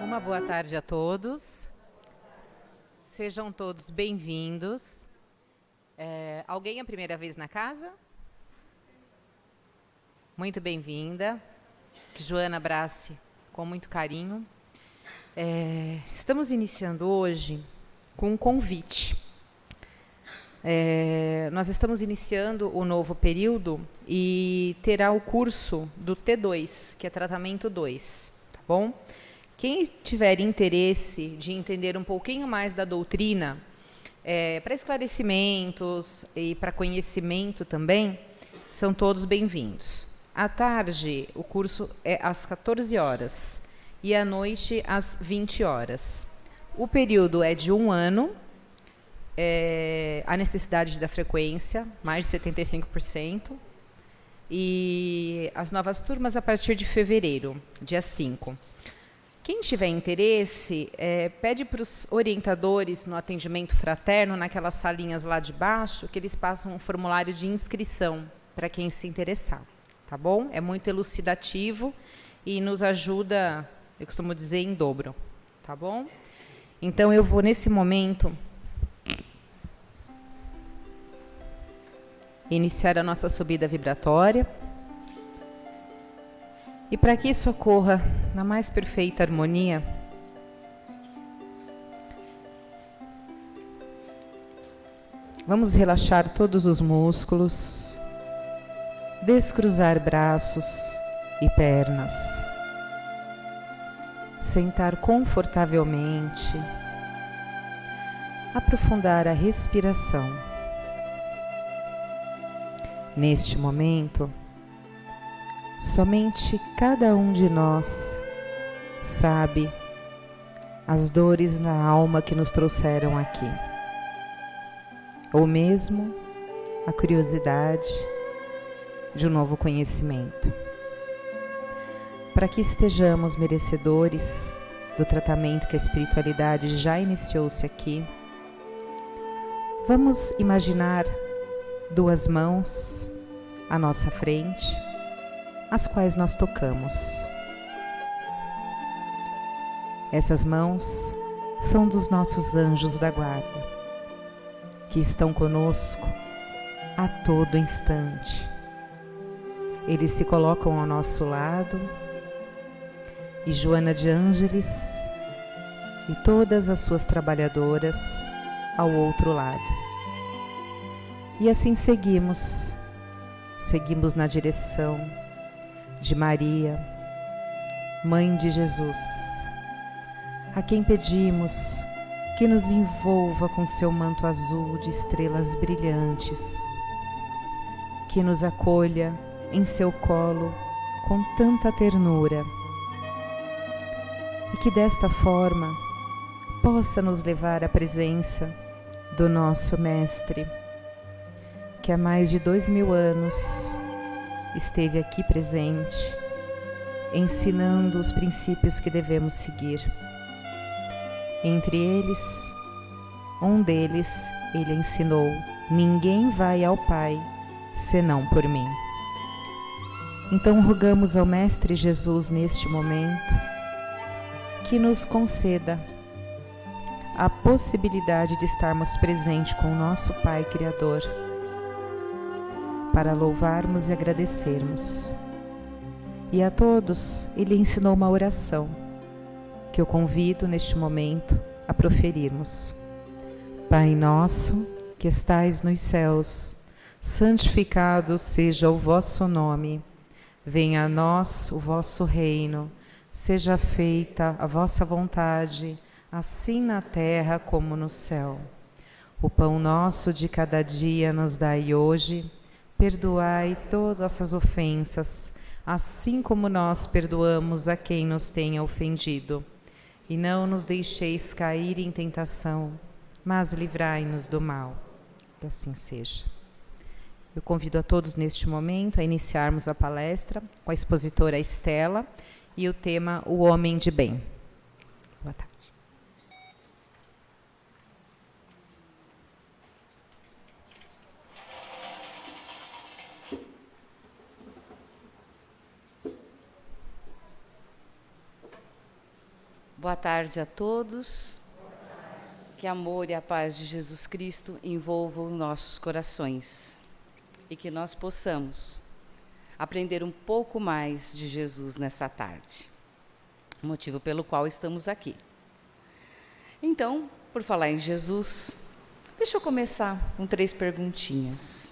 Uma boa tarde a todos. Sejam todos bem-vindos. Alguém é a primeira vez na casa? Muito bem-vinda. Que Joana abrace com muito carinho. Estamos iniciando hoje com um convite. Nós estamos iniciando o novo período e terá o curso do T2, que é tratamento 2, tá bom? Quem tiver interesse de entender um pouquinho mais da doutrina, para esclarecimentos e para conhecimento também, são todos bem-vindos. À tarde, o curso é às 14 horas e à noite às 20 horas. O período é de 1 ano, a necessidade da frequência, mais de 75%, e as novas turmas a partir de fevereiro, dia 5. Quem tiver interesse, pede para os orientadores no atendimento fraterno, naquelas salinhas lá de baixo, que eles passam um formulário de inscrição para quem se interessar, tá bom? É muito elucidativo e nos ajuda, eu costumo dizer, em dobro, tá bom? Então, eu vou, nesse momento, iniciar a nossa subida vibratória. E para que isso ocorra na mais perfeita harmonia, vamos relaxar todos os músculos, descruzar braços e pernas, sentar confortavelmente, aprofundar a respiração. Neste momento, somente cada um de nós sabe as dores na alma que nos trouxeram aqui, ou mesmo a curiosidade de um novo conhecimento. Para que estejamos merecedores do tratamento que a espiritualidade já iniciou-se aqui, vamos imaginar 2 mãos à nossa frente, as quais nós tocamos. Essas mãos são dos nossos anjos da guarda, que estão conosco a todo instante. Eles se colocam ao nosso lado e Joana de Ângeles e todas as suas trabalhadoras ao outro lado. E assim seguimos na direção de Maria, Mãe de Jesus, a quem pedimos que nos envolva com seu manto azul de estrelas brilhantes, que nos acolha em seu colo com tanta ternura e que desta forma possa nos levar à presença do nosso Mestre, que há mais de 2000 anos esteve aqui presente, ensinando os princípios que devemos seguir. Entre eles, um deles, ele ensinou: ninguém vai ao Pai senão por mim. Então rogamos ao Mestre Jesus neste momento que nos conceda a possibilidade de estarmos presentes com o nosso Pai Criador, para louvarmos e agradecermos. E a todos ele ensinou uma oração que eu convido neste momento a proferirmos. Pai nosso, que estais nos céus, santificado seja o vosso nome. Venha a nós o vosso reino. Seja feita a vossa vontade, assim na terra como no céu. O pão nosso de cada dia nos dai hoje. Perdoai todas as ofensas, assim como nós perdoamos a quem nos tenha ofendido. E não nos deixeis cair em tentação, mas livrai-nos do mal. Que assim seja. Eu convido a todos neste momento a iniciarmos a palestra com a expositora Estela e o tema O Homem de Bem. Boa tarde. Boa tarde a todos. Que amor e a paz de Jesus Cristo envolvam nossos corações e que nós possamos aprender um pouco mais de Jesus nessa tarde, motivo pelo qual estamos aqui. Então, por falar em Jesus, deixa eu começar com 3 perguntinhas.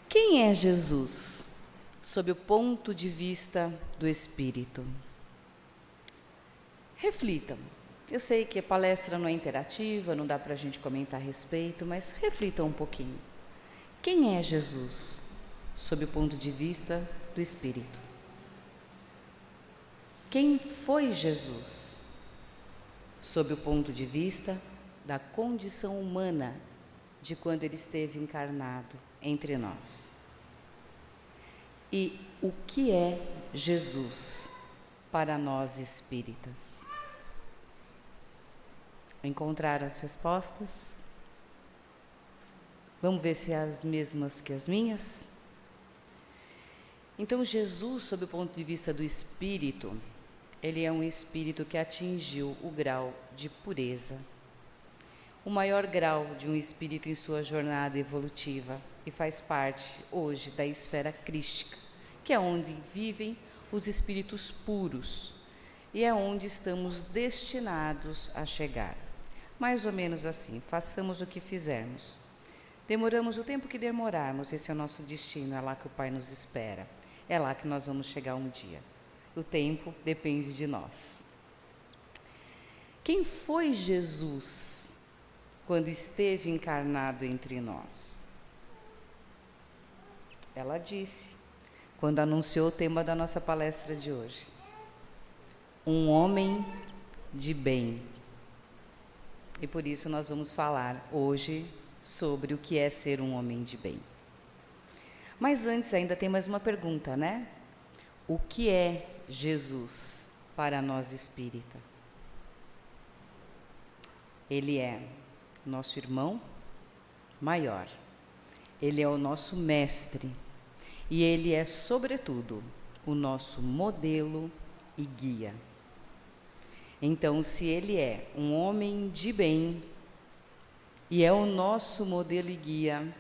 Quem é Jesus, sob o ponto de vista do Espírito? Reflitam. Eu sei que a palestra não é interativa, não dá para a gente comentar a respeito, mas reflitam um pouquinho. Quem é Jesus, sob o ponto de vista do Espírito? Quem foi Jesus, sob o ponto de vista da condição humana de quando ele esteve encarnado entre nós? E o que é Jesus para nós espíritas? Encontraram as respostas? Vamos ver se é as mesmas que as minhas? Então, Jesus, sob o ponto de vista do espírito, ele é um espírito que atingiu o grau de pureza, o maior grau de um espírito em sua jornada evolutiva, e faz parte hoje da esfera crística, que é onde vivem os espíritos puros, e é onde estamos destinados a chegar. Mais ou menos assim, façamos o que fizermos. Demoramos o tempo que demorarmos, esse é o nosso destino, é lá que o Pai nos espera. É lá que nós vamos chegar um dia. O tempo depende de nós. Quem foi Jesus quando esteve encarnado entre nós? Ela disse, quando anunciou o tema da nossa palestra de hoje. Um homem de bem. E por isso nós vamos falar hoje sobre o que é ser um homem de bem. Mas antes ainda tem mais uma pergunta, né? O que é Jesus para nós espíritas? Ele é nosso irmão maior. Ele é o nosso mestre. E ele é, sobretudo, o nosso modelo e guia. Então, se ele é um homem de bem e é o nosso modelo e guia,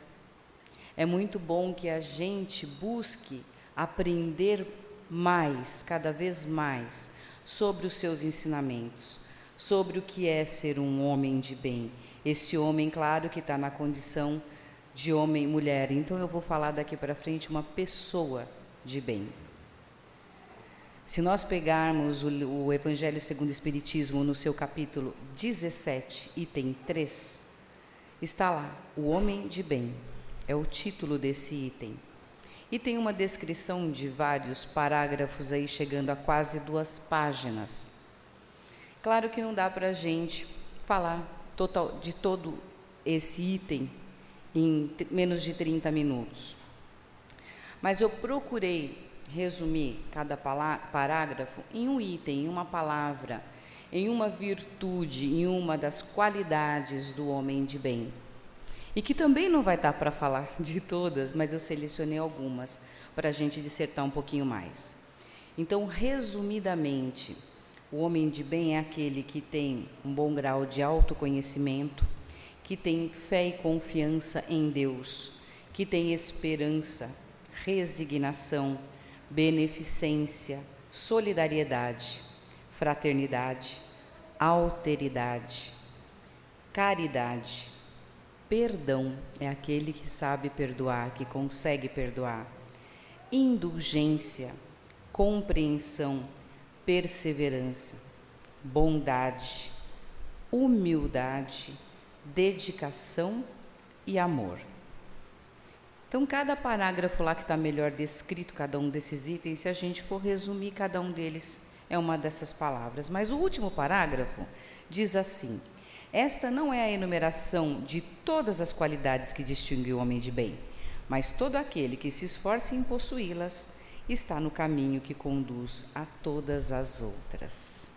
é muito bom que a gente busque aprender mais, cada vez mais, sobre os seus ensinamentos, sobre o que é ser um homem de bem. Esse homem, claro, que está na condição de homem e mulher. Então, eu vou falar daqui para frente uma pessoa de bem. Se nós pegarmos o Evangelho segundo o Espiritismo, no seu capítulo 17, item 3, está lá, o homem de bem, é o título desse item. E tem uma descrição de vários parágrafos aí, chegando a quase 2 páginas. Claro que não dá para a gente falar de todo esse item em menos de 30 minutos. Mas eu procurei resumir cada parágrafo em um item, em uma palavra, em uma virtude, em uma das qualidades do homem de bem. E que também não vai dar para falar de todas, mas eu selecionei algumas para a gente dissertar um pouquinho mais. Então, resumidamente, o homem de bem é aquele que tem um bom grau de autoconhecimento, que tem fé e confiança em Deus, que tem esperança, resignação, beneficência, solidariedade, fraternidade, alteridade, caridade, perdão, é aquele que sabe perdoar, que consegue perdoar, indulgência, compreensão, perseverança, bondade, humildade, dedicação e amor. Então, cada parágrafo lá que está melhor descrito, cada um desses itens, se a gente for resumir, cada um deles é uma dessas palavras. Mas o último parágrafo diz assim: esta não é a enumeração de todas as qualidades que distinguem o homem de bem, mas todo aquele que se esforça em possuí-las está no caminho que conduz a todas as outras.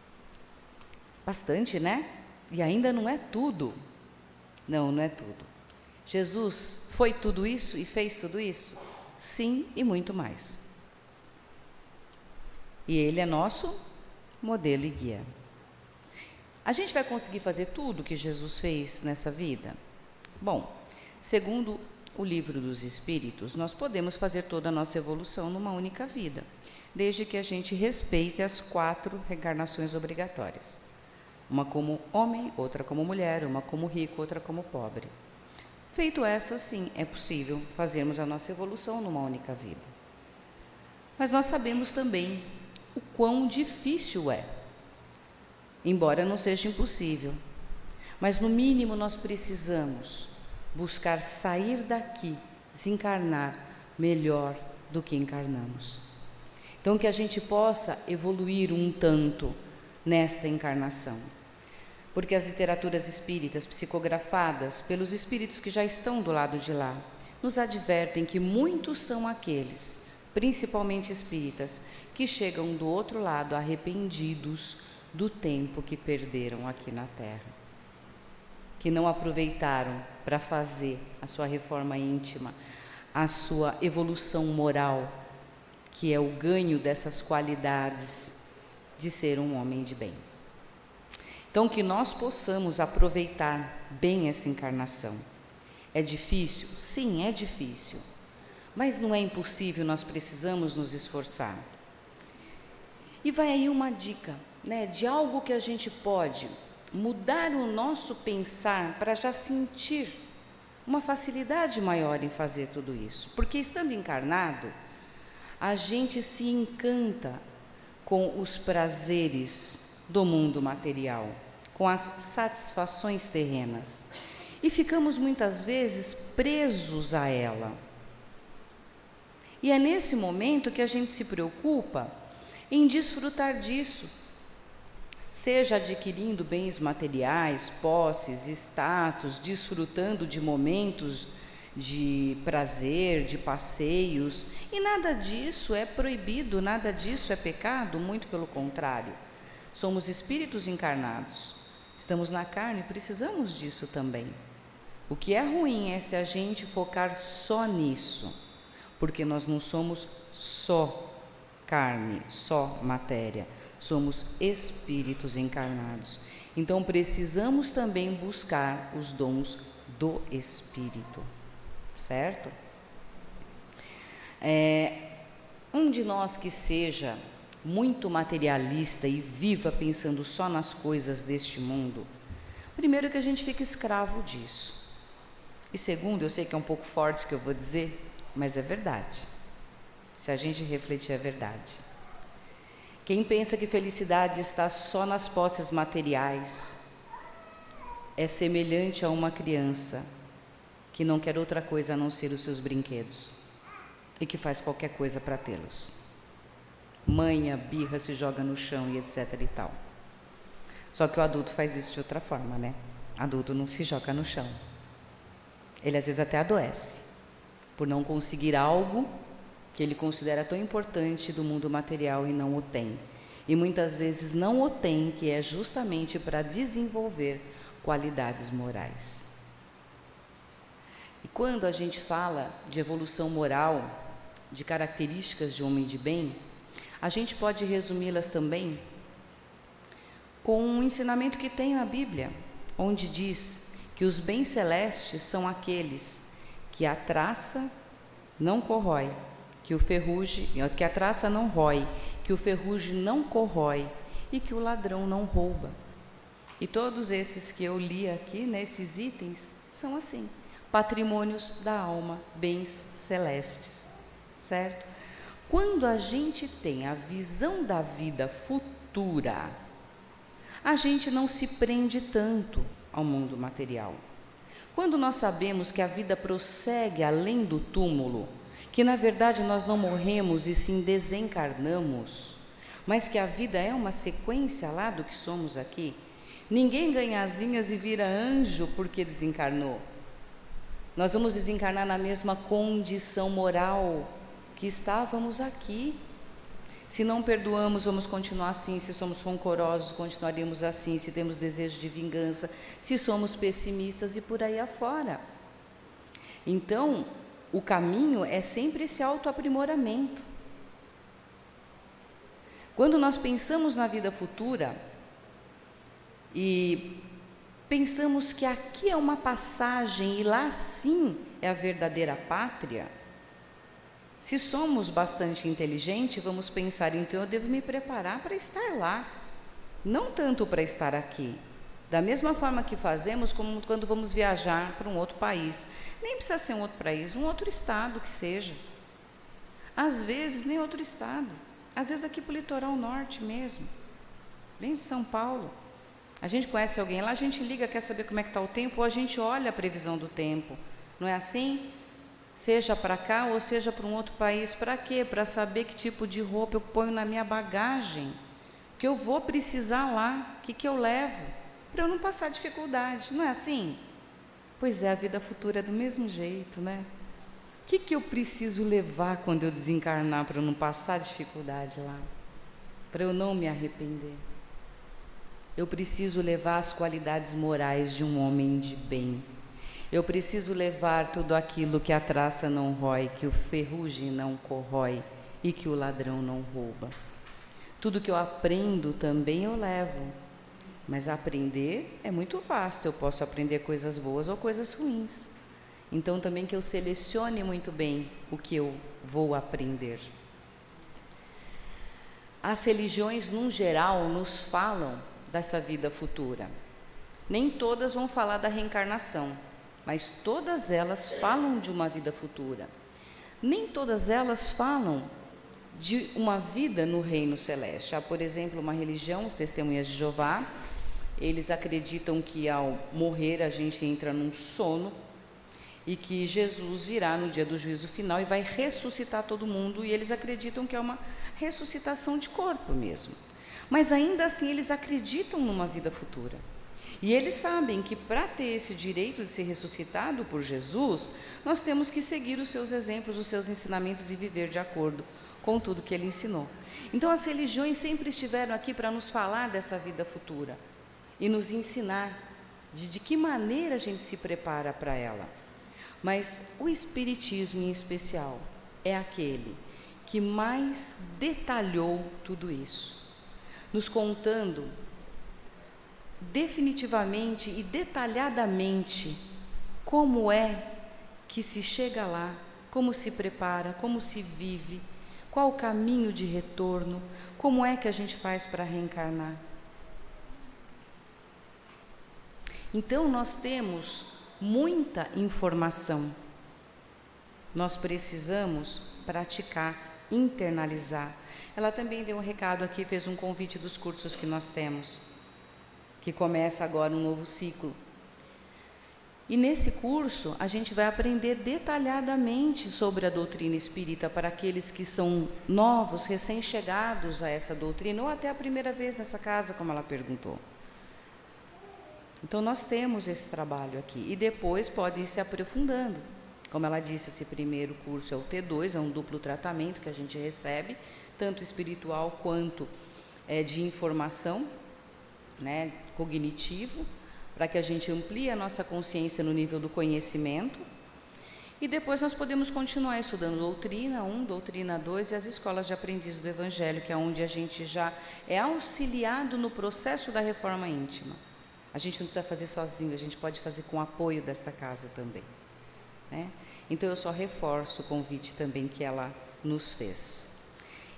Bastante, né? E ainda não é tudo. Não, não é tudo. Jesus foi tudo isso e fez tudo isso? Sim, e muito mais. E ele é nosso modelo e guia. A gente vai conseguir fazer tudo que Jesus fez nessa vida? Bom, segundo o Livro dos Espíritos, nós podemos fazer toda a nossa evolução numa única vida, desde que a gente respeite as 4 reencarnações obrigatórias. Uma como homem, outra como mulher, uma como rico, outra como pobre. Feito essa, sim, é possível fazermos a nossa evolução numa única vida. Mas nós sabemos também o quão difícil é. Embora não seja impossível, mas no mínimo nós precisamos buscar sair daqui, desencarnar melhor do que encarnamos. Então que a gente possa evoluir um tanto nesta encarnação. Porque as literaturas espíritas psicografadas pelos espíritos que já estão do lado de lá, nos advertem que muitos são aqueles, principalmente espíritas, que chegam do outro lado arrependidos do tempo que perderam aqui na Terra, que não aproveitaram para fazer a sua reforma íntima, a sua evolução moral, que é o ganho dessas qualidades de ser um homem de bem. Então, que nós possamos aproveitar bem essa encarnação. É difícil? Sim, é difícil, mas não é impossível, nós precisamos nos esforçar. E vai aí uma dica, de algo que a gente pode mudar o nosso pensar para já sentir uma facilidade maior em fazer tudo isso. Porque estando encarnado, a gente se encanta com os prazeres do mundo material, com as satisfações terrenas, e ficamos muitas vezes presos a ela. E é nesse momento que a gente se preocupa em desfrutar disso, seja adquirindo bens materiais, posses, status, desfrutando de momentos de prazer, de passeios, e nada disso é proibido, nada disso é pecado, muito pelo contrário. Somos espíritos encarnados, estamos na carne, precisamos disso também. O que é ruim é se a gente focar só nisso, porque nós não somos só carne, só matéria, somos espíritos encarnados. Então precisamos também buscar os dons do espírito, certo? Um de nós que seja muito materialista e viva pensando só nas coisas deste mundo, primeiro que a gente fica escravo disso. E segundo, eu sei que é um pouco forte que eu vou dizer, mas é verdade. Se a gente refletir, é verdade. Quem pensa que felicidade está só nas posses materiais é semelhante a uma criança que não quer outra coisa a não ser os seus brinquedos e que faz qualquer coisa para tê-los. Manha, birra, se joga no chão e etc e tal. Só que o adulto faz isso de outra forma, Adulto não se joga no chão. Ele às vezes até adoece por não conseguir algo que ele considera tão importante do mundo material e não o tem. E muitas vezes não o tem, que é justamente para desenvolver qualidades morais. E quando a gente fala de evolução moral, de características de homem de bem, a gente pode resumi-las também com um ensinamento que tem na Bíblia, onde diz que os bens celestes são aqueles que a traça não corrói, que a traça não rói, que o ferrugem não corrói e que o ladrão não rouba. E todos esses que eu li aqui, nesses itens, são assim, patrimônios da alma, bens celestes, certo? Quando a gente tem a visão da vida futura, a gente não se prende tanto ao mundo material. Quando nós sabemos que a vida prossegue além do túmulo, que na verdade nós não morremos e sim desencarnamos, mas que a vida é uma sequência lá do que somos aqui, ninguém ganha asinhas e vira anjo porque desencarnou. Nós vamos desencarnar na mesma condição moral que estávamos aqui. Se não perdoamos, vamos continuar assim. Se somos rancorosos, continuaremos assim. Se temos desejo de vingança, se somos pessimistas e por aí afora. Então, o caminho é sempre esse autoaprimoramento. Quando nós pensamos na vida futura e pensamos que aqui é uma passagem e lá sim é a verdadeira pátria, se somos bastante inteligentes, vamos pensar, então eu devo me preparar para estar lá, não tanto para estar aqui. Da mesma forma que fazemos como quando vamos viajar para um outro país. Nem precisa ser um outro país, um outro estado que seja. Às vezes nem outro estado, às vezes aqui para o litoral norte mesmo, bem de São Paulo. A gente conhece alguém lá, a gente liga, quer saber como é que está o tempo, ou a gente olha a previsão do tempo, não é assim? Seja para cá ou seja para um outro país, para quê? Para saber que tipo de roupa eu ponho na minha bagagem, que eu vou precisar lá, o que eu levo, para eu não passar dificuldade, não é assim? Pois é, a vida futura é do mesmo jeito, né? O que eu preciso levar quando eu desencarnar para eu não passar dificuldade lá? Para eu não me arrepender? Eu preciso levar as qualidades morais de um homem de bem. Eu preciso levar tudo aquilo que a traça não rói, que o ferrugem não corrói e que o ladrão não rouba. Tudo que eu aprendo também eu levo. Mas aprender é muito vasto, eu posso aprender coisas boas ou coisas ruins. Então também que eu selecione muito bem o que eu vou aprender. As religiões, num geral, nos falam dessa vida futura. Nem todas vão falar da reencarnação, mas todas elas falam de uma vida futura. Nem todas elas falam de uma vida no reino celeste. Há, por exemplo, uma religião, os Testemunhas de Jeová, eles acreditam que ao morrer a gente entra num sono e que Jesus virá no dia do juízo final e vai ressuscitar todo mundo, e eles acreditam que é uma ressuscitação de corpo mesmo. Mas ainda assim eles acreditam numa vida futura. E eles sabem que para ter esse direito de ser ressuscitado por Jesus, nós temos que seguir os seus exemplos, os seus ensinamentos e viver de acordo com tudo que ele ensinou. Então as religiões sempre estiveram aqui para nos falar dessa vida futura e nos ensinar de que maneira a gente se prepara para ela. Mas o Espiritismo em especial é aquele que mais detalhou tudo isso, nos contando definitivamente e detalhadamente como é que se chega lá, como se prepara, como se vive, qual o caminho de retorno, como é que a gente faz para reencarnar. Então nós temos muita informação, nós precisamos praticar, internalizar. Ela também deu um recado aqui, fez um convite dos cursos que nós temos, que começa agora um novo ciclo. E nesse curso a gente vai aprender detalhadamente sobre a doutrina espírita para aqueles que são novos, recém-chegados a essa doutrina, ou até a primeira vez nessa casa, como ela perguntou. Então nós temos esse trabalho aqui e depois podem ir se aprofundando. Como ela disse, esse primeiro curso é o T2, é um duplo tratamento que a gente recebe, tanto espiritual quanto de informação, né, cognitivo, para que a gente amplie a nossa consciência no nível do conhecimento. E depois nós podemos continuar estudando doutrina 1, doutrina 2 e as escolas de aprendiz do Evangelho, que é onde a gente já é auxiliado no processo da reforma íntima. A gente não precisa fazer sozinho, a gente pode fazer com o apoio desta casa também, né? Então eu só reforço o convite também que ela nos fez.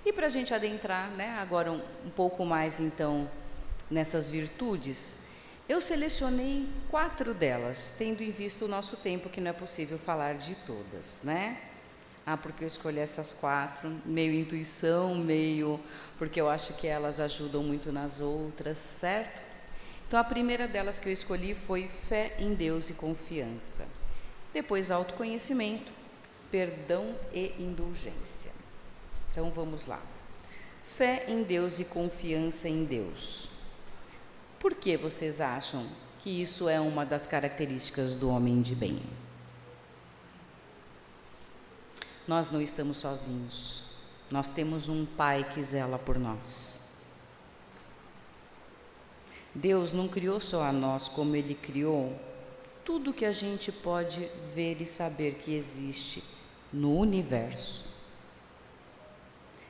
E para a gente adentrar, né, agora um pouco mais então nessas virtudes, eu selecionei 4 delas, tendo em vista o nosso tempo, que não é possível falar de todas, né? Porque eu escolhi essas 4, meio intuição, meio porque eu acho que elas ajudam muito nas outras, certo? Então, a primeira delas que eu escolhi foi fé em Deus e confiança. Depois, autoconhecimento, perdão e indulgência. Então, vamos lá. Fé em Deus e confiança em Deus. Por que vocês acham que isso é uma das características do homem de bem? Nós não estamos sozinhos. Nós temos um Pai que zela por nós. Deus não criou só a nós, como Ele criou tudo que a gente pode ver e saber que existe no universo.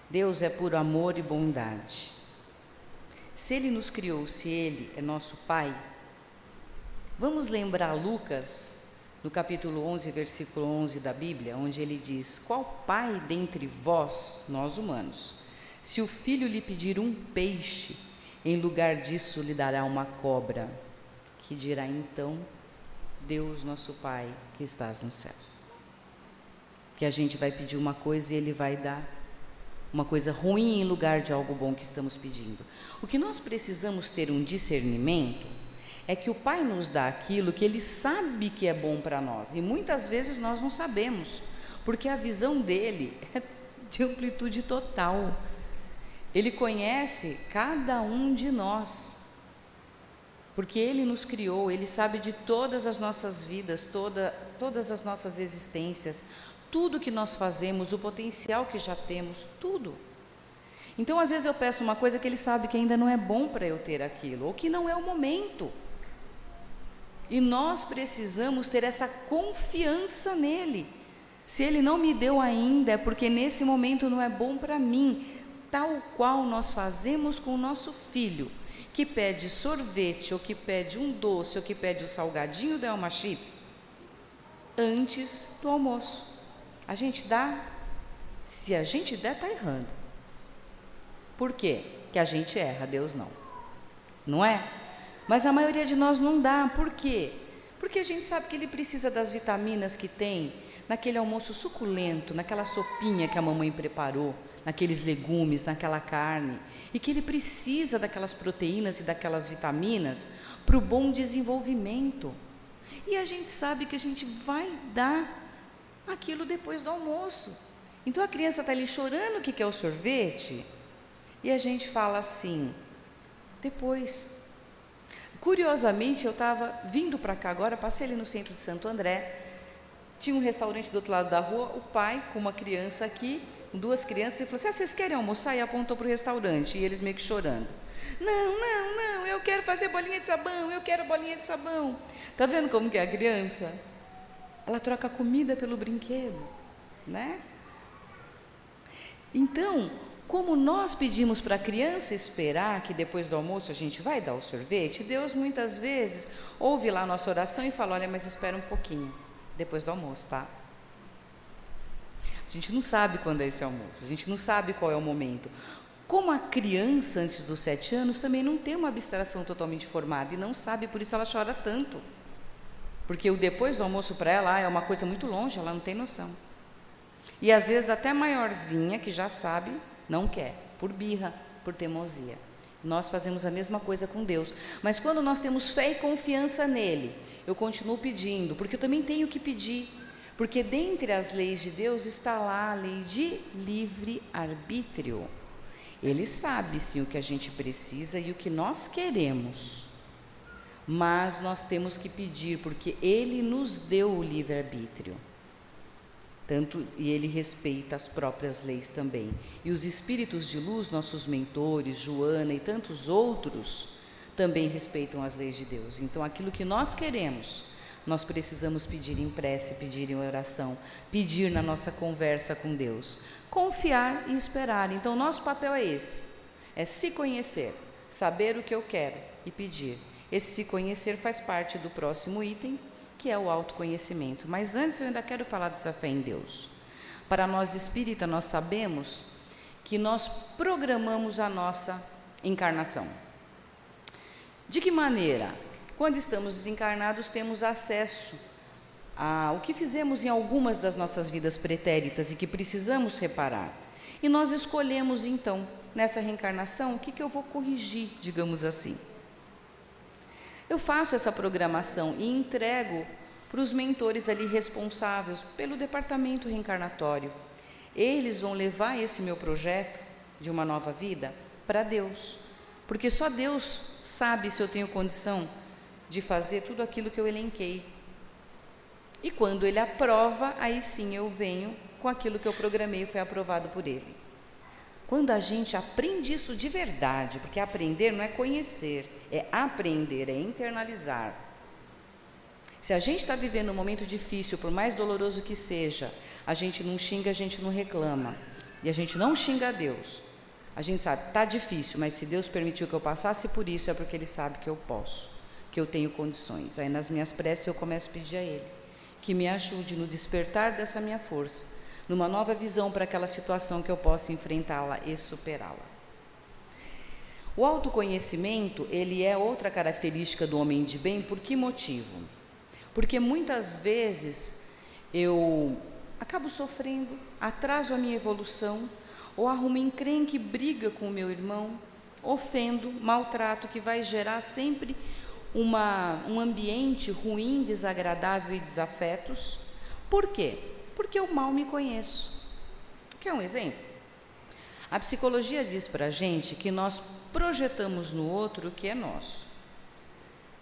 Deus é puro amor e bondade. Se Ele nos criou, se Ele é nosso Pai, vamos lembrar Lucas, no capítulo 11, versículo 11 da Bíblia, onde ele diz: qual pai dentre vós, nós humanos, se o filho lhe pedir um peixe, em lugar disso lhe dará uma cobra? Que dirá então Deus nosso Pai que estás no céu? Que a gente vai pedir uma coisa e Ele vai dar uma coisa ruim em lugar de algo bom que estamos pedindo. O que nós precisamos ter um discernimento é que o Pai nos dá aquilo que Ele sabe que é bom para nós, e muitas vezes nós não sabemos, porque a visão dele é de amplitude total. Ele conhece cada um de nós, porque Ele nos criou, Ele sabe de todas as nossas vidas, todas as nossas existências, tudo que nós fazemos, o potencial que já temos, tudo. Então, às vezes eu peço uma coisa que Ele sabe que ainda não é bom para eu ter aquilo, ou que não é o momento. E nós precisamos ter essa confiança nele. Se Ele não me deu ainda, é porque nesse momento não é bom para mim. Tal qual nós fazemos com o nosso filho, que pede sorvete, ou que pede um doce, ou que pede o salgadinho da Elma Chips, antes do almoço. A gente dá, se a gente der, está errando. Por quê? Que a gente erra, Deus não. Não é? Mas a maioria de nós não dá. Por quê? Porque a gente sabe que ele precisa das vitaminas que tem naquele almoço suculento, naquela sopinha que a mamãe preparou, naqueles legumes, naquela carne, e que ele precisa daquelas proteínas e daquelas vitaminas para o bom desenvolvimento. E a gente sabe que a gente vai dar aquilo depois do almoço. Então a criança está ali chorando que quer o sorvete, e a gente fala assim, depois. Curiosamente, eu estava vindo para cá agora, passei ali no centro de Santo André, tinha um restaurante do outro lado da rua, o pai com uma criança aqui, duas crianças, e falou assim: vocês querem almoçar? E apontou para o restaurante, e eles meio que chorando. Não, eu quero fazer bolinha de sabão, eu quero bolinha de sabão. Está vendo como que é a criança? Ela troca a comida pelo brinquedo, né? Então, como nós pedimos para a criança esperar que depois do almoço a gente vai dar o sorvete, Deus muitas vezes ouve lá a nossa oração e fala: olha, mas espera um pouquinho, depois do almoço, tá? A gente não sabe quando é esse almoço, a gente não sabe qual é o momento. Como a criança antes dos 7 anos também não tem uma abstração totalmente formada e não sabe, por isso ela chora tanto. Porque o depois do almoço para ela é uma coisa muito longe, ela não tem noção. E às vezes até maiorzinha, que já sabe, não quer, por birra, por teimosia. Nós fazemos a mesma coisa com Deus. Mas quando nós temos fé e confiança nele, eu continuo pedindo, porque eu também tenho que pedir. Porque dentre as leis de Deus está lá a lei de livre-arbítrio. Ele sabe sim o que a gente precisa e o que nós queremos. Mas nós temos que pedir, porque Ele nos deu o livre-arbítrio. E Ele respeita as próprias leis também. E os espíritos de luz, nossos mentores, Joana e tantos outros, também respeitam as leis de Deus. Então, aquilo que nós queremos, nós precisamos pedir em prece, pedir em oração, pedir na nossa conversa com Deus. Confiar e esperar. Então, nosso papel é esse. É se conhecer, saber o que eu quero e pedir. Esse se conhecer faz parte do próximo item, que é o autoconhecimento. Mas antes eu ainda quero falar dessa fé em Deus. Para nós espíritas, nós sabemos que nós programamos a nossa encarnação. De que maneira? Quando estamos desencarnados, temos acesso ao que fizemos em algumas das nossas vidas pretéritas e que precisamos reparar. E nós escolhemos então, nessa reencarnação, o que eu vou corrigir, digamos assim. Eu faço essa programação e entrego para os mentores ali responsáveis pelo departamento reencarnatório. Eles vão levar esse meu projeto de uma nova vida para Deus, porque só Deus sabe se eu tenho condição de fazer tudo aquilo que eu elenquei. E quando Ele aprova, aí sim eu venho com aquilo que eu programei e foi aprovado por Ele. Quando a gente aprende isso de verdade, porque aprender não é conhecer, é aprender, é internalizar. Se a gente está vivendo um momento difícil, por mais doloroso que seja, a gente não xinga, a gente não reclama. e a gente não xinga Deus, a gente sabe, tá difícil, mas se Deus permitiu que eu passasse por isso, é porque Ele sabe que eu posso, que eu tenho condições. Aí nas minhas preces eu começo a pedir a Ele que me ajude no despertar dessa minha força, numa nova visão para aquela situação, que eu possa enfrentá-la e superá-la. O autoconhecimento, ele é outra característica do homem de bem. Por que motivo? Porque muitas vezes eu acabo sofrendo, atraso a minha evolução, ou arrumo encrenca e briga com o meu irmão, ofendo, maltrato, que vai gerar sempre um ambiente ruim, desagradável e desafetos. Por quê? Porque eu mal me conheço. Quer um exemplo? A psicologia diz para a gente que nós projetamos no outro o que é nosso.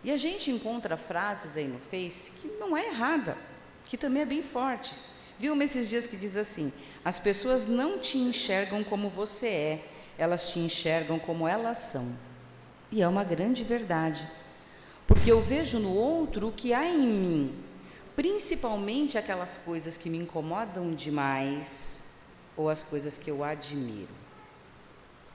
E a gente encontra frases aí no Face que não é errada, que também é bem forte. Vi uma esses dias que diz assim: as pessoas não te enxergam como você é, elas te enxergam como elas são. E é uma grande verdade, porque eu vejo no outro o que há em mim, principalmente aquelas coisas que me incomodam demais ou as coisas que eu admiro.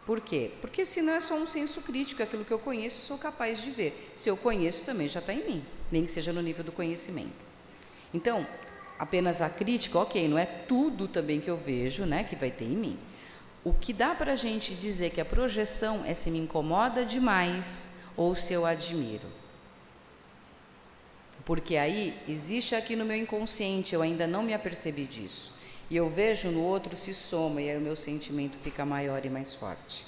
Por quê? Porque senão é só um senso crítico, aquilo que eu conheço sou capaz de ver. Se eu conheço, também já está em mim, nem que seja no nível do conhecimento. Então, apenas a crítica, ok, não é tudo também que eu vejo, né, que vai ter em mim. O que dá para a gente dizer que a projeção é se me incomoda demais ou se eu admiro. Porque aí existe aqui no meu inconsciente, eu ainda não me apercebi disso. E eu vejo no outro, se soma, e aí o meu sentimento fica maior e mais forte.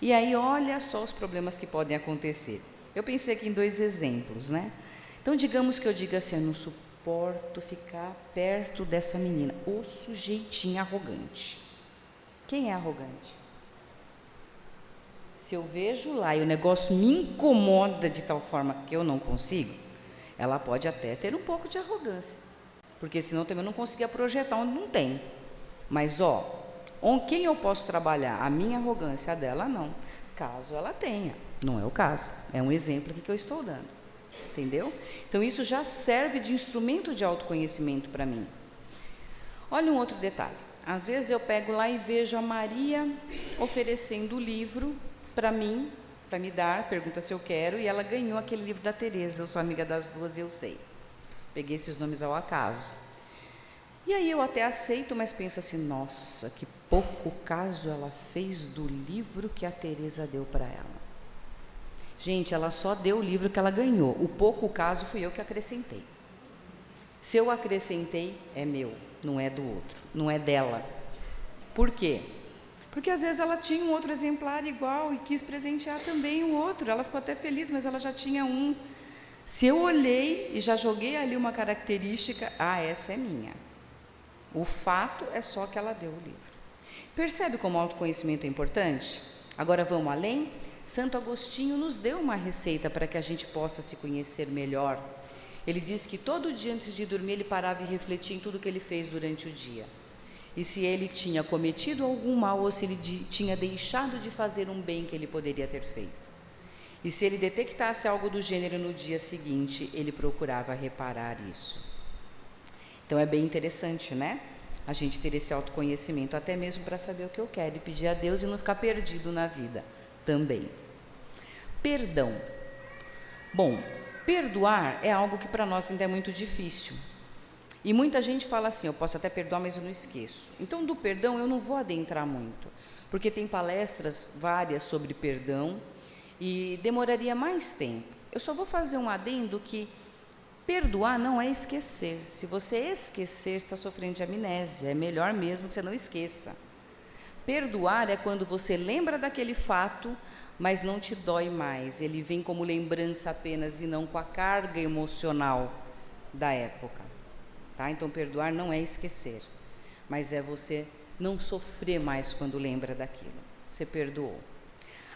E aí olha só os problemas que podem acontecer. Eu pensei aqui em 2 exemplos, né? Então digamos que eu diga assim: eu não suporto ficar perto dessa menina, o sujeitinho arrogante. Quem é arrogante? Se eu vejo lá e o negócio me incomoda de tal forma que eu não consigo, ela pode até ter um pouco de arrogância, porque senão também eu não conseguia projetar onde não tem. Mas quem eu posso trabalhar? A minha arrogância, a dela não, caso ela tenha. Não é o caso, é um exemplo aqui que eu estou dando, entendeu? Então isso já serve de instrumento de autoconhecimento para mim. Olha um outro detalhe: às vezes eu pego lá e vejo a Maria oferecendo o livro para mim, para me dar, pergunta se eu quero, e ela ganhou aquele livro da Teresa. Eu sou amiga das duas e eu sei. Peguei esses nomes ao acaso. E aí eu até aceito, mas penso assim: nossa, que pouco caso ela fez do livro que a Teresa deu para ela. Gente, ela só deu o livro que ela ganhou. O pouco caso fui eu que acrescentei. Se eu acrescentei, é meu, não é do outro, não é dela. Por quê? Porque às vezes ela tinha um outro exemplar igual e quis presentear também o outro. Ela ficou até feliz, mas ela já tinha um. Se eu olhei e já joguei ali uma característica, essa é minha. O fato é só que ela deu o livro. Percebe como o autoconhecimento é importante? Agora vamos além? Santo Agostinho nos deu uma receita para que a gente possa se conhecer melhor. Ele diz que todo dia antes de dormir ele parava e refletia em tudo que ele fez durante o dia. E se ele tinha cometido algum mal ou se ele tinha deixado de fazer um bem que ele poderia ter feito. E se ele detectasse algo do gênero no dia seguinte, ele procurava reparar isso. Então é bem interessante, né? A gente ter esse autoconhecimento, até mesmo para saber o que eu quero e pedir a Deus e não ficar perdido na vida também. Perdão. Bom, perdoar é algo que para nós ainda é muito difícil. E muita gente fala assim: eu posso até perdoar, mas eu não esqueço. Então do perdão eu não vou adentrar muito, porque tem palestras várias sobre perdão e demoraria mais tempo. Eu só vou fazer um adendo que perdoar não é esquecer. Se você esquecer, está sofrendo de amnésia. É melhor mesmo que você não esqueça. Perdoar é quando você lembra daquele fato, mas não te dói mais. Ele vem como lembrança apenas e não com a carga emocional da época. Tá? Então perdoar não é esquecer, mas é você não sofrer mais quando lembra daquilo. Você perdoou.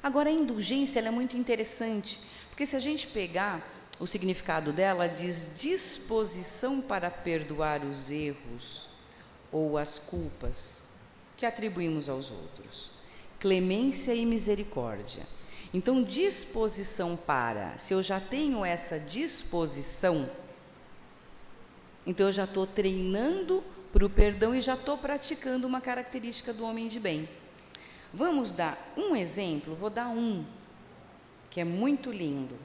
Agora a indulgência ela é muito interessante, porque se a gente pegar o significado dela, diz disposição para perdoar os erros ou as culpas que atribuímos aos outros. Clemência e misericórdia. Então, disposição para, se eu já tenho essa disposição, então eu já estou treinando para o perdão e já estou praticando uma característica do homem de bem. Vamos dar um exemplo, vou dar um, que é muito lindo.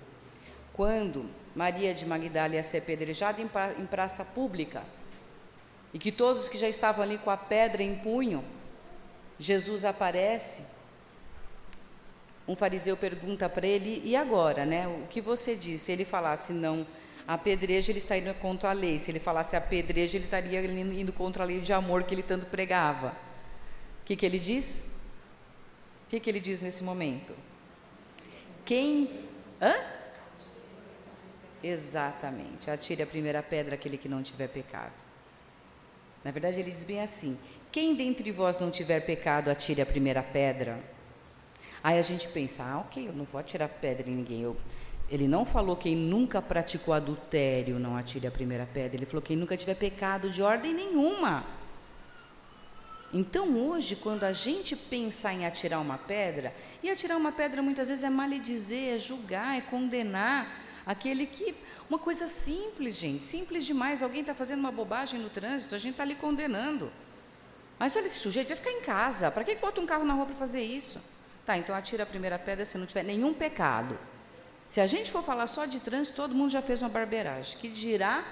Quando Maria de Magdala ia ser apedrejada em praça pública, e que todos que já estavam ali com a pedra em punho, Jesus aparece, um fariseu pergunta para ele, e agora, né, o que você diz? Se ele falasse não apedreja, ele está indo contra a lei. Se ele falasse apedreja, ele estaria indo contra a lei de amor que ele tanto pregava. O que ele diz? O que ele diz nesse momento? Exatamente, atire a primeira pedra aquele que não tiver pecado. Na verdade, ele diz bem assim: quem dentre vós não tiver pecado, atire a primeira pedra. Aí a gente pensa, ok, eu não vou atirar pedra em ninguém. Ele não falou quem nunca praticou adultério não atire a primeira pedra. Ele falou quem nunca tiver pecado de ordem nenhuma. Então hoje, quando a gente pensar em atirar uma pedra, e atirar uma pedra muitas vezes é maledizer, é julgar, é condenar aquele que... Uma coisa simples, gente, simples demais. Alguém está fazendo uma bobagem no trânsito, a gente está ali condenando. Mas olha, esse sujeito vai ficar em casa, para que bota um carro na rua para fazer isso? Tá, então atira a primeira pedra se não tiver nenhum pecado. Se a gente for falar só de trânsito, todo mundo já fez uma barbeiragem, que dirá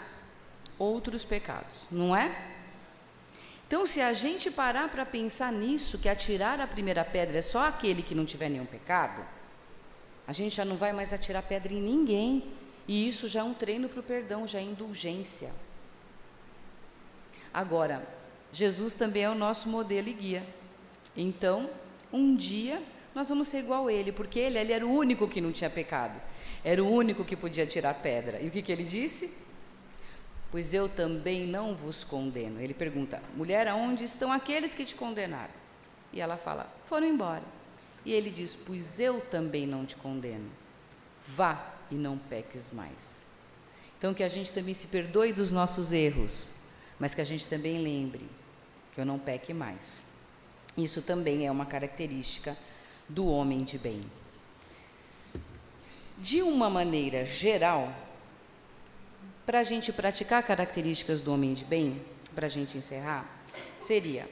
outros pecados, não é? Então, se a gente parar para pensar nisso, que atirar a primeira pedra é só aquele que não tiver nenhum pecado, a gente já não vai mais atirar pedra em ninguém, e isso já é um treino para o perdão, já é indulgência. Agora, Jesus também é o nosso modelo e guia. Então, um dia nós vamos ser igual a ele, porque ele era o único que não tinha pecado, era o único que podia tirar pedra. E o que ele disse? Pois eu também não vos condeno. Ele pergunta, mulher, aonde estão aqueles que te condenaram? E ela fala, foram embora. E ele diz, pois eu também não te condeno, vá e não peques mais. Então que a gente também se perdoe dos nossos erros, mas que a gente também lembre que eu não peque mais. Isso também é uma característica do homem de bem. De uma maneira geral, para a gente praticar características do homem de bem, para a gente encerrar, seria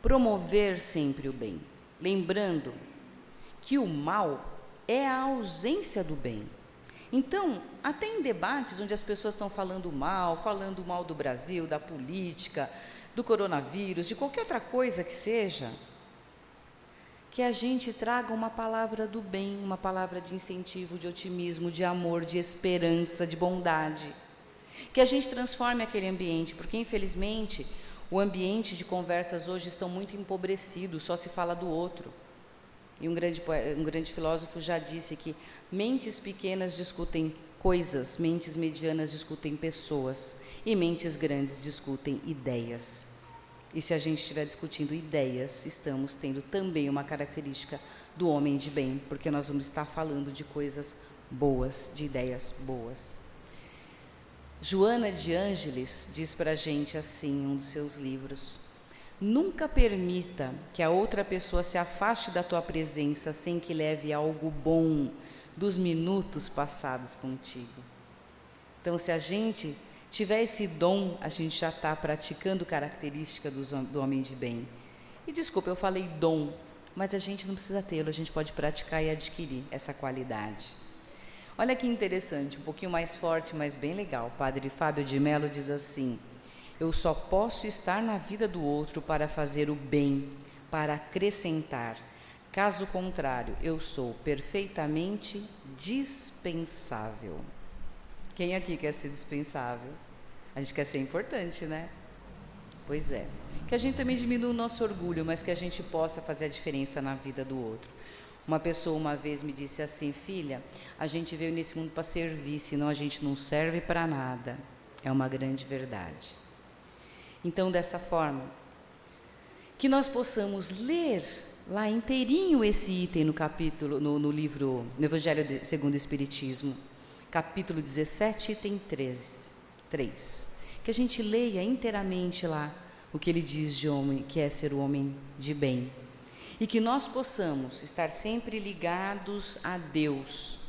promover sempre o bem, lembrando que o mal é a ausência do bem. Então, até em debates onde as pessoas estão falando mal do Brasil, da política, do coronavírus, de qualquer outra coisa que seja, que a gente traga uma palavra do bem, uma palavra de incentivo, de otimismo, de amor, de esperança, de bondade. Que a gente transforme aquele ambiente, porque infelizmente o ambiente de conversas hoje estão muito empobrecidos, só se fala do outro. E um grande filósofo já disse que mentes pequenas discutem coisas, mentes medianas discutem pessoas e mentes grandes discutem ideias. E se a gente estiver discutindo ideias, estamos tendo também uma característica do homem de bem, porque nós vamos estar falando de coisas boas, de ideias boas. Joana de Ângeles diz para a gente assim em um dos seus livros: nunca permita que a outra pessoa se afaste da tua presença sem que leve algo bom dos minutos passados contigo. Então, se a gente tiver esse dom, a gente já está praticando característica do homem de bem. E desculpa, eu falei dom, mas a gente não precisa tê-lo, a gente pode praticar e adquirir essa qualidade. Olha que interessante, um pouquinho mais forte, mas bem legal. O padre Fábio de Mello diz assim: eu só posso estar na vida do outro para fazer o bem, para acrescentar. Caso contrário, eu sou perfeitamente dispensável. Quem aqui quer ser dispensável? A gente quer ser importante, né? Pois é. Que a gente também diminua o nosso orgulho, mas que a gente possa fazer a diferença na vida do outro. Uma pessoa uma vez me disse assim: filha, a gente veio nesse mundo para servir, senão a gente não serve para nada. É uma grande verdade. Então, dessa forma, que nós possamos ler lá inteirinho esse item no capítulo, no livro, no Evangelho segundo o Espiritismo, capítulo 17, item 3. Que a gente leia inteiramente lá o que ele diz de homem, que é ser o homem de bem. E que nós possamos estar sempre ligados a Deus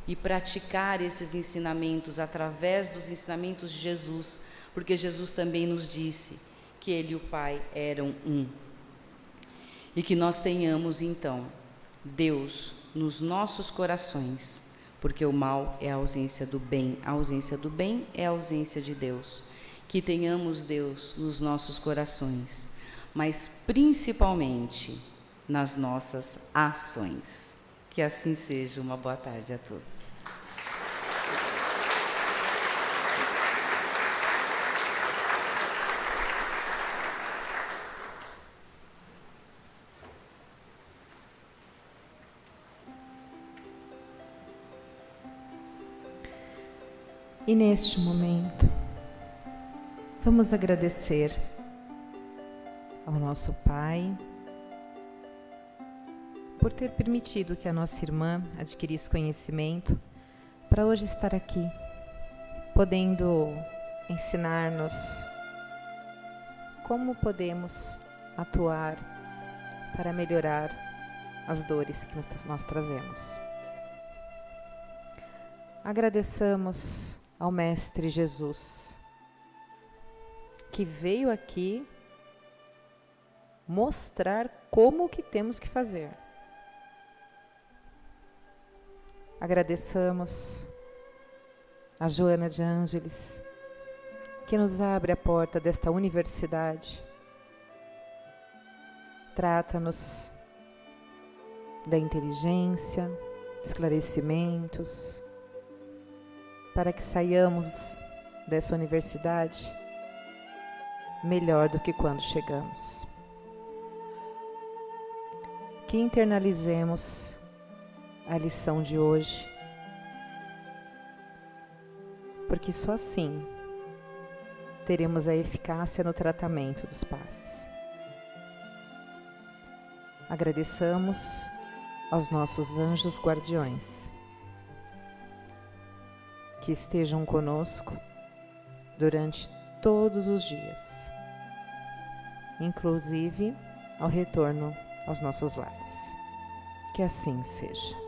e praticar esses ensinamentos através dos ensinamentos de Jesus, porque Jesus também nos disse que Ele e o Pai eram um. E que nós tenhamos, então, Deus nos nossos corações, porque o mal é a ausência do bem é a ausência de Deus. Que tenhamos Deus nos nossos corações, mas principalmente nas nossas ações. Que assim seja. Uma boa tarde a todos. E neste momento, vamos agradecer ao nosso Pai por ter permitido que a nossa irmã adquirisse conhecimento para hoje estar aqui, podendo ensinar-nos como podemos atuar para melhorar as dores que nós trazemos. Agradeçamos ao Mestre Jesus, que veio aqui mostrar como que temos que fazer. Agradeçamos a Joana de Ângeles, que nos abre a porta desta universidade. Trata-nos da inteligência, esclarecimentos, para que saiamos dessa universidade melhor do que quando chegamos. Que internalizemos a lição de hoje, porque só assim teremos a eficácia no tratamento dos passes. Agradeçamos aos nossos anjos guardiões, que estejam conosco durante todos os dias, inclusive ao retorno aos nossos lares. Que assim seja.